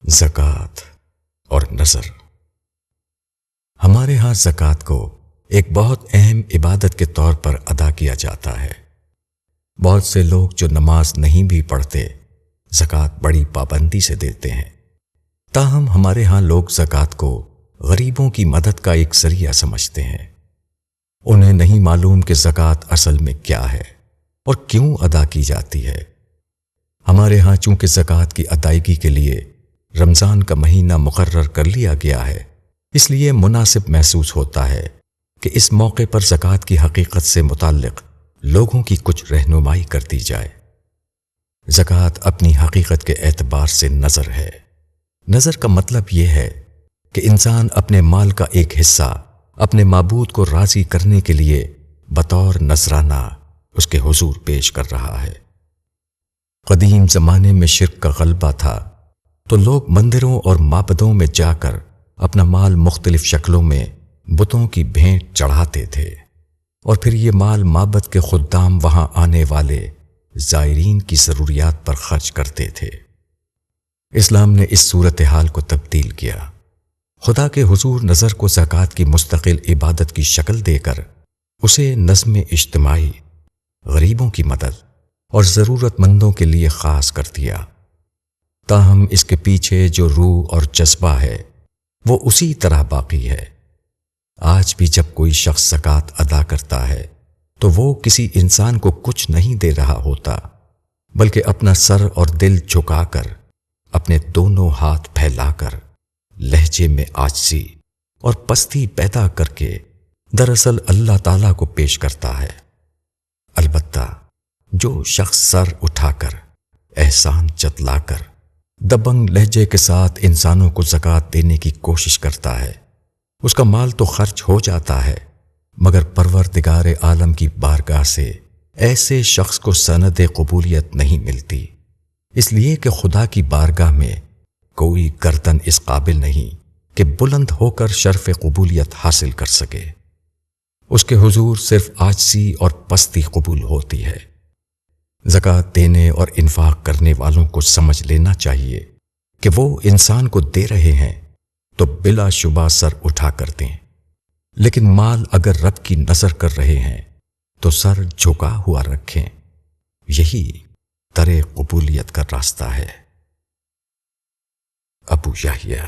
زکوٰۃ اور نذر۔ ہمارے ہاں زکوٰۃ کو ایک بہت اہم عبادت کے طور پر ادا کیا جاتا ہے۔ بہت سے لوگ جو نماز نہیں بھی پڑھتے زکوٰۃ بڑی پابندی سے دیتے ہیں، تاہم ہمارے ہاں لوگ زکوٰۃ کو غریبوں کی مدد کا ایک ذریعہ سمجھتے ہیں۔ انہیں نہیں معلوم کہ زکوٰۃ اصل میں کیا ہے اور کیوں ادا کی جاتی ہے۔ ہمارے ہاں چونکہ زکوٰۃ کی ادائیگی کے لیے رمضان کا مہینہ مقرر کر لیا گیا ہے، اس لیے مناسب محسوس ہوتا ہے کہ اس موقع پر زکوٰۃ کی حقیقت سے متعلق لوگوں کی کچھ رہنمائی کر دی جائے۔ زکوٰۃ اپنی حقیقت کے اعتبار سے نذر ہے۔ نذر کا مطلب یہ ہے کہ انسان اپنے مال کا ایک حصہ اپنے معبود کو راضی کرنے کے لیے بطور نذرانہ اس کے حضور پیش کر رہا ہے۔ قدیم زمانے میں شرک کا غلبہ تھا تو لوگ مندروں اور معبدوں میں جا کر اپنا مال مختلف شکلوں میں بتوں کی بھینٹ چڑھاتے تھے، اور پھر یہ مال معبد کے خدام وہاں آنے والے زائرین کی ضروریات پر خرچ کرتے تھے۔ اسلام نے اس صورتحال کو تبدیل کیا۔ خدا کے حضور نذر کو زکوٰۃ کی مستقل عبادت کی شکل دے کر اسے نظم اجتماعی، غریبوں کی مدد اور ضرورت مندوں کے لیے خاص کر دیا۔ تاہم اس کے پیچھے جو روح اور جذبہ ہے وہ اسی طرح باقی ہے۔ آج بھی جب کوئی شخص زکوٰۃ ادا کرتا ہے تو وہ کسی انسان کو کچھ نہیں دے رہا ہوتا، بلکہ اپنا سر اور دل جھکا کر، اپنے دونوں ہاتھ پھیلا کر، لہجے میں عاجزی اور پستی پیدا کر کے دراصل اللہ تعالیٰ کو پیش کرتا ہے۔ البتہ جو شخص سر اٹھا کر، احسان جتلا کر، دبنگ لہجے کے ساتھ انسانوں کو زکوٰۃ دینے کی کوشش کرتا ہے، اس کا مال تو خرچ ہو جاتا ہے، مگر پروردگار عالم کی بارگاہ سے ایسے شخص کو سند قبولیت نہیں ملتی، اس لیے کہ خدا کی بارگاہ میں کوئی گردن اس قابل نہیں کہ بلند ہو کر شرف قبولیت حاصل کر سکے۔ اس کے حضور صرف عاجزی اور پستی قبول ہوتی ہے۔ زکوٰۃ دینے اور انفاق کرنے والوں کو سمجھ لینا چاہیے کہ وہ انسان کو دے رہے ہیں تو بلا شبہ سر اٹھا کر دیں، لیکن مال اگر رب کی نظر کر رہے ہیں تو سر جھکا ہوا رکھیں۔ یہی در قبولیت کا راستہ ہے۔ ابو یحییٰ